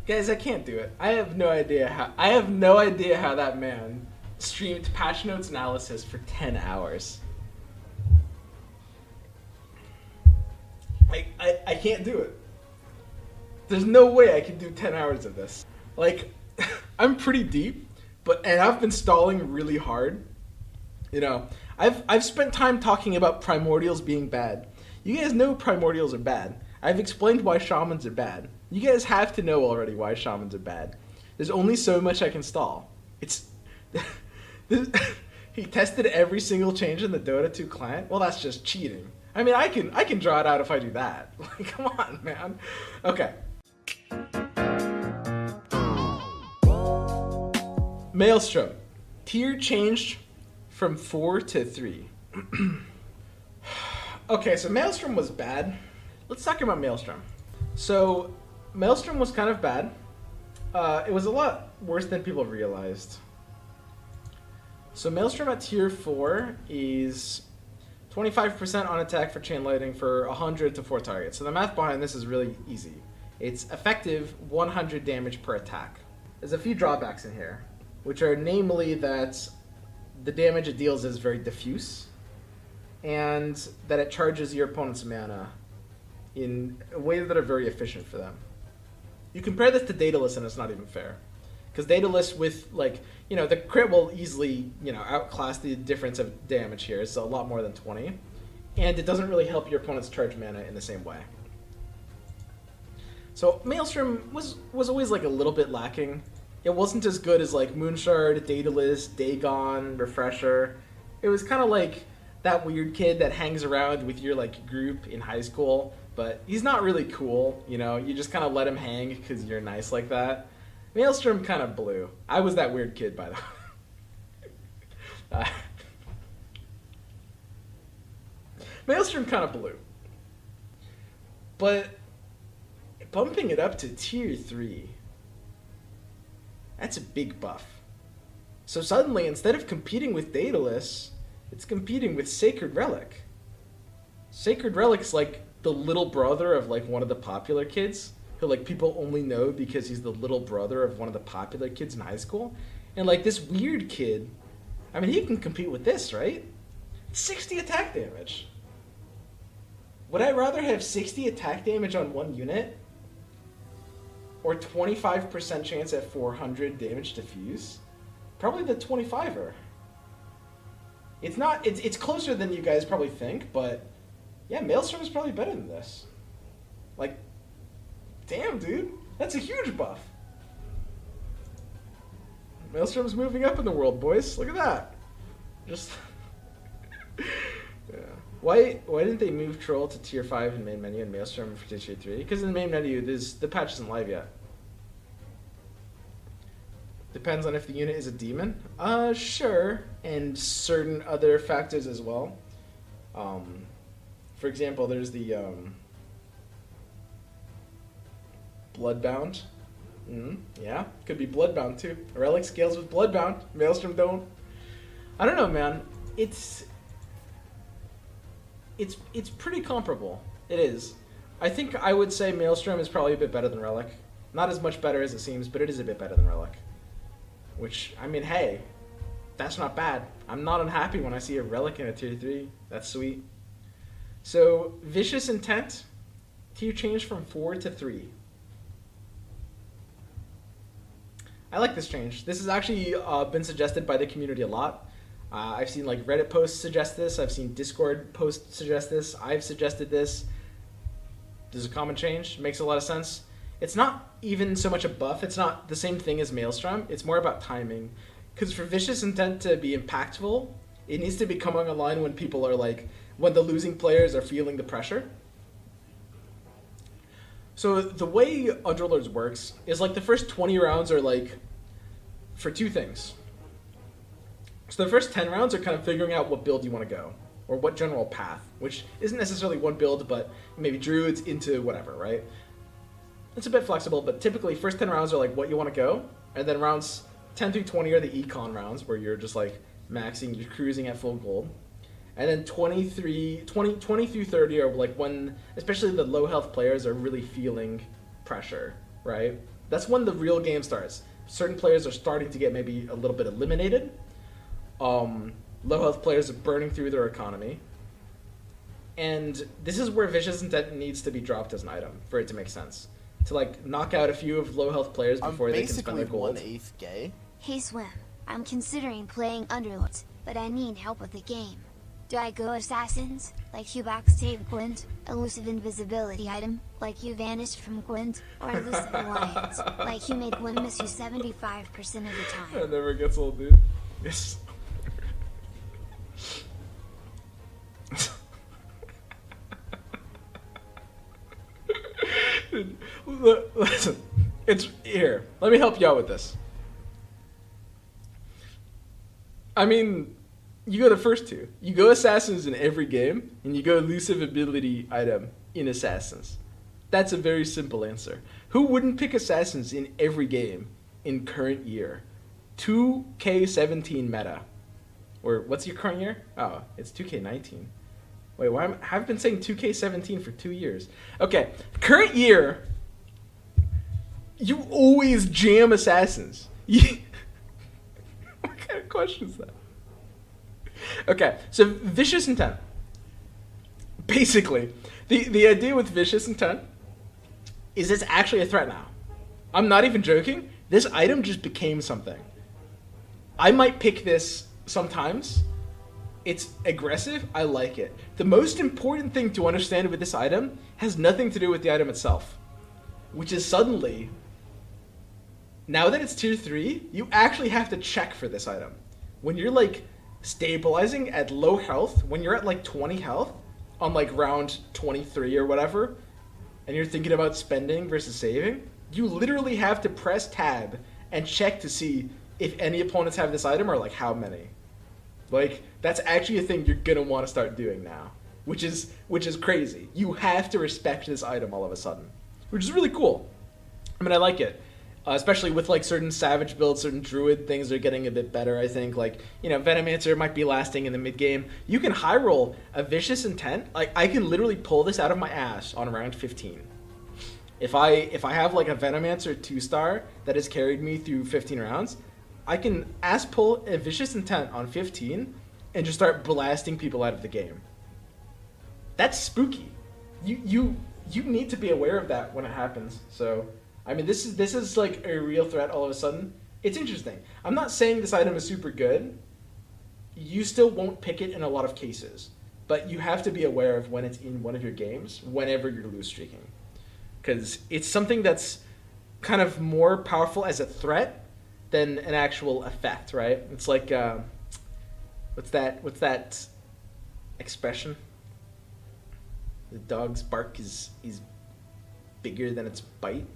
Guys, I can't do it. I have no idea how that man streamed patch notes analysis for 10 hours. I can't do it. There's no way I can do 10 hours of this. Like, I'm pretty deep, and I've been stalling really hard. You know, I've spent time talking about primordials being bad. You guys know primordials are bad. I've explained why shamans are bad. You guys have to know already why shamans are bad. There's only so much I can stall. He tested every single change in the Dota 2 client. Well, that's just cheating. I mean, I can draw it out if I do that. Like, come on, man. Okay. Maelstrom. Tier changed from 4 to 3. Okay, so Maelstrom was bad. Let's talk about Maelstrom. So, Maelstrom was kind of bad. It was a lot worse than people realized. So Maelstrom at tier 4 is 25% on attack for chain lightning for 100 to 4 targets. So the math behind this is really easy. It's effective 100 damage per attack. There's a few drawbacks in here, which are namely that the damage it deals is very diffuse, and that it charges your opponent's mana in ways that are very efficient for them. You compare this to Daedalus and it's not even fair. Because Daedalus with, like, you know, the crit will easily, you know, outclass the difference of damage here. It's a lot more than 20. And it doesn't really help your opponent's charge mana in the same way. So Maelstrom was always, like, a little bit lacking. It wasn't as good as, like, Moonshard, Daedalus, Dagon, Refresher. It was kind of like that weird kid that hangs around with your, like, group in high school. But he's not really cool, you know? You just kind of let him hang because you're nice like that. Maelstrom kind of blew. I was that weird kid, by the way. Maelstrom kind of blew. But bumping it up to tier 3, that's a big buff. So suddenly, instead of competing with Daedalus, it's competing with Sacred Relic. Sacred Relic's like the little brother of like one of the popular kids, who like people only know because he's the little brother of one of the popular kids in high school. And like this weird kid, I mean, he can compete with this, right? 60 attack damage. Would I rather have 60 attack damage on one unit, or 25% chance at 400 damage diffuse? Probably the 25er. It's closer than you guys probably think, but yeah, Maelstrom is probably better than this. Like, damn, dude, that's a huge buff. Maelstrom's moving up in the world, boys. Look at that. Just yeah. Why didn't they move Troll to tier 5 in main menu and Maelstrom for tier 3? Because in the main menu, the patch isn't live yet. Depends on if the unit is a demon. Sure, and certain other factors as well. For example, there's the Bloodbound. Yeah, could be Bloodbound too. Relic scales with Bloodbound. Maelstrom don't. I don't know, man. It's pretty comparable. It is. I think I would say Maelstrom is probably a bit better than Relic. Not as much better as it seems, but it is a bit better than Relic. Which, I mean, hey, that's not bad. I'm not unhappy when I see a Relic in a tier 3. That's sweet. So, Vicious Intent, tier change from 4 to 3. I like this change. This has actually been suggested by the community a lot. I've seen like Reddit posts suggest this. I've seen Discord posts suggest this. I've suggested this. There's a common change. It makes a lot of sense. It's not even so much a buff. It's not the same thing as Maelstrom. It's more about timing. Because for Vicious Intent to be impactful, it needs to be coming online when people are like, when the losing players are feeling the pressure. So the way Underlords works is like the first 20 rounds are like for two things. So the first 10 rounds are kind of figuring out what build you want to go, or what general path, which isn't necessarily one build, but maybe druids into whatever, right? It's a bit flexible, but typically first 10 rounds are like what you want to go, and then rounds 10 through 20 are the econ rounds where you're just like maxing, you're cruising at full gold. And then 20 through 30 are like when, especially the low health players are really feeling pressure, right? That's when the real game starts. Certain players are starting to get maybe a little bit eliminated. Low health players are burning through their economy. And this is where Vicious Intent needs to be dropped as an item for it to make sense. To like knock out a few of low health players before they can spend their gold. I'm basically 1/8 gay. Hey Swim, I'm considering playing Underlords, but I need help with the game. Do I go Assassins, like Hubox Save Gwent, elusive invisibility item, like you vanished from Gwent, or elusive alliance, like you made Gwent miss you 75% of the time? That never gets old, dude. Yes. Listen, it's here. Let me help you out with this. I mean, you go the first two. You go Assassins in every game, and you go elusive ability item in Assassins. That's a very simple answer. Who wouldn't pick Assassins in every game in current year? 2K17 meta. Or what's your current year? Oh, it's 2K19. Wait, why I've been saying 2K17 for 2 years. Okay, current year, you always jam Assassins. What kind of question is that? Okay, so Vicious Intent. Basically, the idea with Vicious Intent is it's actually a threat now. I'm not even joking. This item just became something. I might pick this sometimes. It's aggressive. I like it. The most important thing to understand with this item has nothing to do with the item itself, which is suddenly, now that it's tier 3, you actually have to check for this item. When you're like stabilizing at low health, when you're at like 20 health on like round 23 or whatever, and you're thinking about spending versus saving, you literally have to press tab and check to see if any opponents have this item or like how many. Like, that's actually a thing you're gonna want to start doing now, which is crazy. You have to respect this item all of a sudden, which is really cool. I mean, I like it, especially with like certain savage builds, certain druid things are getting a bit better. I think like, you know, Venomancer might be lasting in the mid game. You can high roll a Vicious Intent. Like, I can literally pull this out of my ass on round 15. If I have like a Venomancer 2-star that has carried me through 15 rounds, I can ass pull a Vicious Intent on 15 and just start blasting people out of the game. That's spooky. You need to be aware of that when it happens. So, I mean, this is like a real threat all of a sudden. It's interesting. I'm not saying this item is super good. You still won't pick it in a lot of cases, but you have to be aware of when it's in one of your games, whenever you're lose streaking, because it's something that's kind of more powerful as a threat than an actual effect, right? It's like, what's that expression? The dog's bark is bigger than its bite.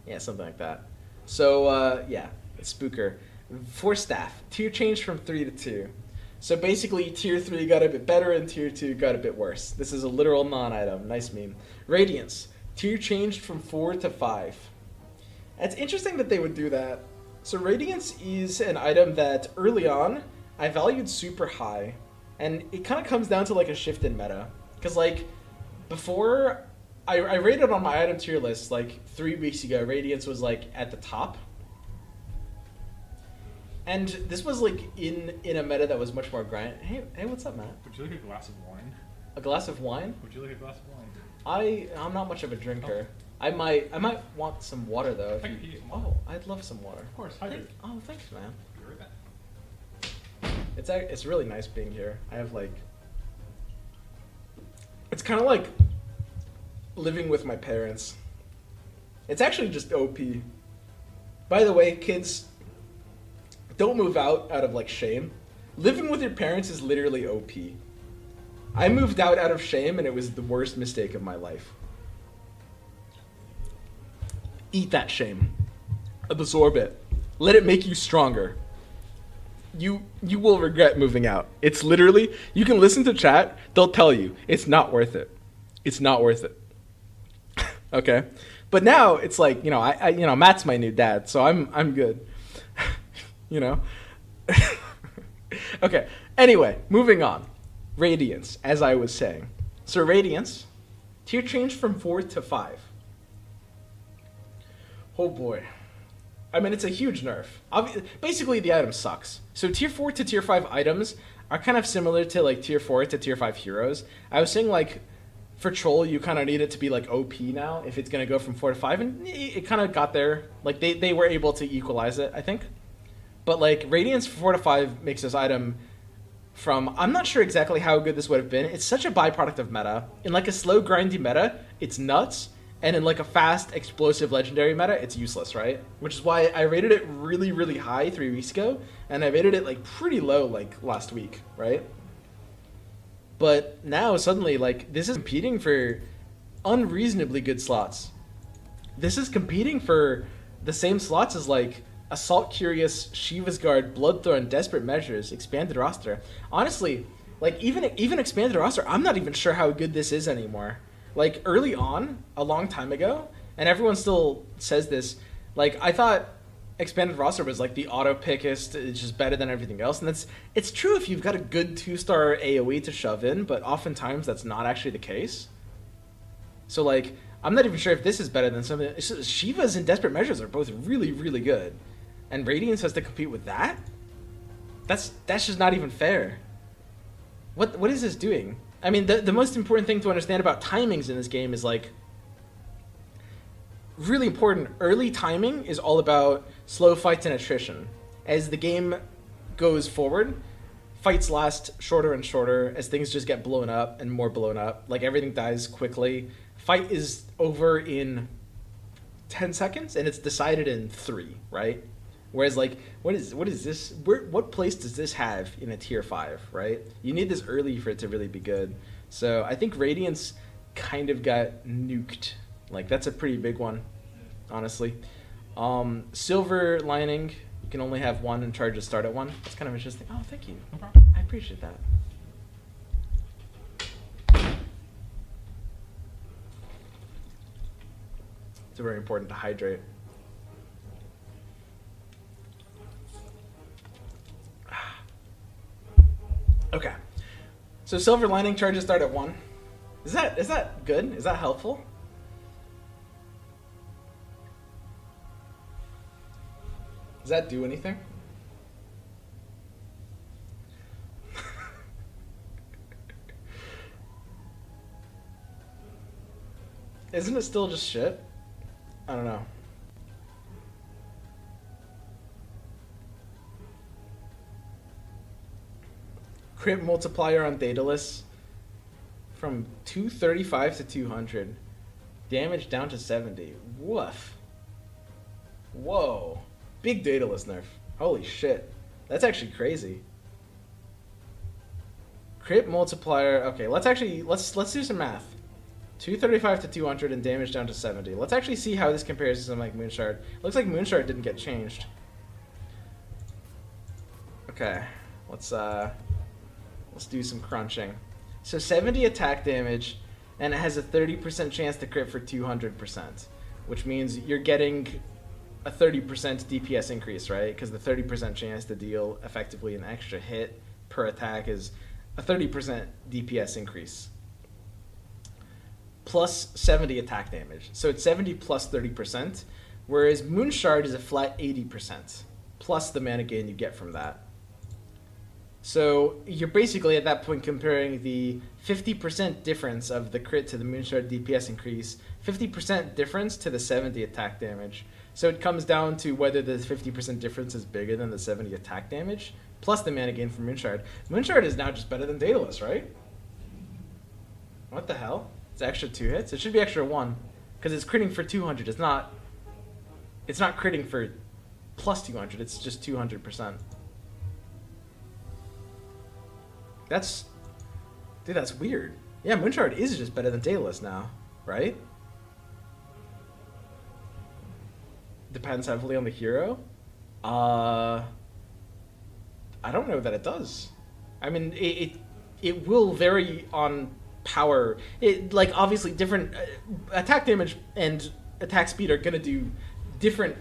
Yeah, something like that. So, yeah, it's Spooker. Force Staff, tier changed from 3 to 2. So basically, tier 3 got a bit better and tier 2 got a bit worse. This is a literal non-item. Nice meme. Radiance, tier changed from 4 to 5. It's interesting that they would do that. So Radiance is an item that early on I valued super high, and it kind of comes down to like a shift in meta. Because like before, I rated on my item tier list like 3 weeks ago, Radiance was like at the top. And this was like in a meta that was much more grind. Hey, what's up, Matt? Would you like a glass of wine? A glass of wine? Would you like a glass of wine? I'm not much of a drinker. Oh. I might want some water though. If you, oh, I'd love some water. Of course, hydrate. Oh, thanks, man. Be right back. It's really nice being here. I have like, it's kind of like living with my parents. It's actually just OP. By the way, kids, don't move out of like shame. Living with your parents is literally OP. I moved out of shame and it was the worst mistake of my life. Eat that shame. Absorb it. Let it make you stronger. You will regret moving out. It's literally, you can listen to chat, they'll tell you, it's not worth it. It's not worth it. Okay? But now it's like, you know, I you know, Matt's my new dad, so I'm good. You know? Okay. Anyway, moving on. Radiance, as I was saying. So Radiance, tier changed from 4 to 5. Oh boy. I mean, it's a huge nerf. Basically, the item sucks. So tier 4 to tier 5 items are kind of similar to like tier 4 to tier 5 heroes. I was saying like for Troll, you kind of need it to be like OP now if it's going to go from 4 to 5, and it kind of got there. Like they were able to equalize it, I think. But like Radiance 4 to 5 makes this item from, I'm not sure exactly how good this would have been. It's such a byproduct of meta. In like a slow grindy meta, it's nuts. And in like a fast, explosive legendary meta, it's useless, right? Which is why I rated it really, really high 3 weeks ago, and I rated it like pretty low like last week, right? But now suddenly, like, this is competing for unreasonably good slots. This is competing for the same slots as like Assault Curious, Shiva's Guard, Bloodthorn, Desperate Measures, Expanded Roster. Honestly, like even Expanded Roster, I'm not even sure how good this is anymore. Like early on, a long time ago, and everyone still says this, like I thought Expanded Roster was like the auto pickest, it's just better than everything else, and it's true if you've got a good 2-star AoE to shove in, but oftentimes that's not actually the case. So like, I'm not even sure if this is better than something. Shiva's and Desperate Measures are both really, really good, and Radiance has to compete with that? That's just not even fair. What is this doing? I mean, the most important thing to understand about timings in this game is like really important. Early timing is all about slow fights and attrition. As the game goes forward, fights last shorter and shorter as things just get blown up and more blown up. Like everything dies quickly. Fight is over in 10 seconds and it's decided in 3, right? Whereas like, what is this? What place does this have in a tier 5, right? You need this early for it to really be good. So I think Radiance kind of got nuked. Like that's a pretty big one, honestly. Silver Lining, you can only have 1 and charges start at 1. That's kind of interesting. Oh, thank you. No problem. I appreciate that. It's very important to hydrate. Okay, so Silver Lining charges start at 1. Is that good? Is that helpful? Does that do anything? Isn't it still just shit? I don't know. Crit multiplier on Daedalus from 235 to 200. Damage down to 70. Woof. Whoa. Big Daedalus nerf. Holy shit. That's actually crazy. Crit multiplier. Okay, let's do some math. 235 to 200 and damage down to 70. Let's actually see how this compares to something like Moonshard. Looks like Moonshard didn't get changed. Okay. Let's do some crunching. So 70 attack damage, and it has a 30% chance to crit for 200%, which means you're getting a 30% DPS increase, right? Because the 30% chance to deal effectively an extra hit per attack is a 30% DPS increase. Plus 70 attack damage. So it's 70 plus 30%, whereas Moonshard is a flat 80%, plus the mana gain you get from that. So you're basically at that point comparing the 50% difference of the crit to the Moonshard DPS increase, 50% difference to the 70 attack damage. So it comes down to whether the 50% difference is bigger than the 70 attack damage, plus the mana gain from Moonshard. Moonshard is now just better than Daedalus, right? What the hell? It's extra 2 hits? It should be extra 1, because it's critting for 200. It's not critting for plus 200, it's just 200%. Dude, that's weird. Yeah, Moonshard is just better than Daedalus now, right? Depends heavily on the hero. I don't know that it does. I mean, it will vary on power. Like obviously different attack damage and attack speed are gonna do different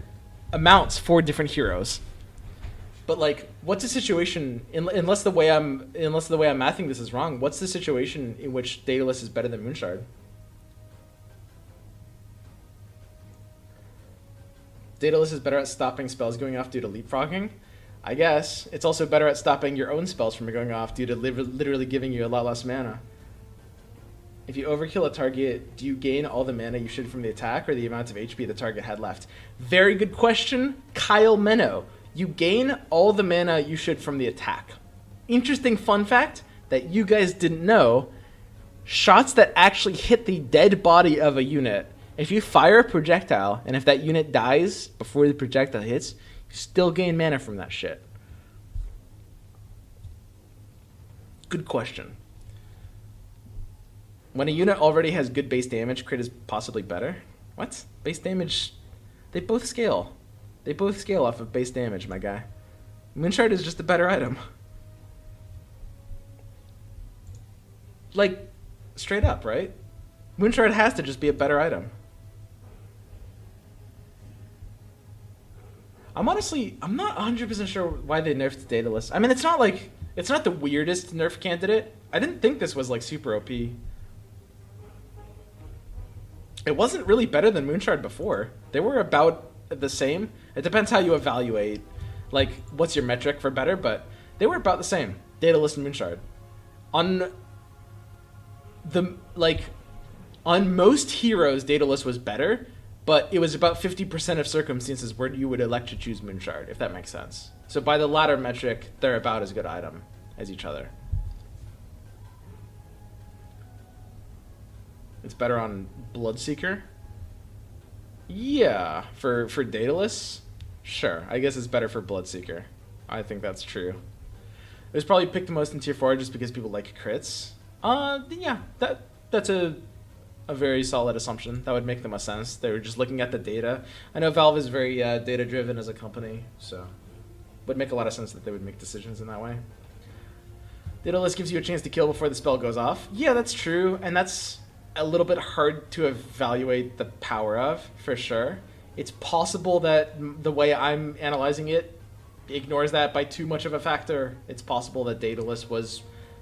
amounts for different heroes. But like, what's the situation? Unless the way I'm mathing this is wrong, what's the situation in which Daedalus is better than Moonshard? Daedalus is better at stopping spells going off due to leapfrogging. I guess. It's also better at stopping your own spells from going off due to literally giving you a lot less mana. If you overkill a target, do you gain all the mana you should from the attack or the amount of HP the target had left? Very good question, Kyle Menno. You gain all the mana you should from the attack. Interesting fun fact that you guys didn't know. Shots that actually hit the dead body of a unit, if you fire a projectile and if that unit dies before the projectile hits, you still gain mana from that shit. Good question. When a unit already has good base damage, crit is possibly better. What? Base damage? They both scale. They both scale off of base damage, my guy. Moonshard is just a better item. Like, straight up, right? Moonshard has to just be a better item. I'm not 100% sure why they nerfed Daedalus. I mean, it's not the weirdest nerf candidate. I didn't think this was like super OP. It wasn't really better than Moonshard before. They were about the same. It depends how you evaluate, like, what's your metric for better, but they were about the same. Daedalus and Moonshard. On most heroes, Daedalus was better, but it was about 50% of circumstances where you would elect to choose Moonshard, if that makes sense. So by the latter metric, they're about as good item as each other. It's better on Bloodseeker? Yeah, for Daedalus? Sure, I guess it's better for Bloodseeker. I think that's true. It was probably picked the most in tier 4 just because people like crits. Yeah, that's a very solid assumption. That would make the most sense. They were just looking at the data. I know Valve is very data-driven as a company, so it would make a lot of sense that they would make decisions in that way. Daedalus gives you a chance to kill before the spell goes off. Yeah, that's true, and that's a little bit hard to evaluate the power of, for sure. It's possible that the way I'm analyzing it ignores that by too much of a factor. It's possible that Daedalus was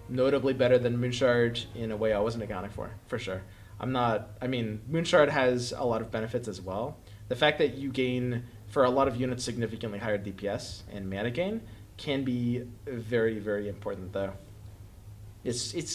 notably better than Moonshard in a way I wasn't accounting for sure. Moonshard has a lot of benefits as well. The fact that you gain, for a lot of units, significantly higher DPS and mana gain can be very, very important, though. It's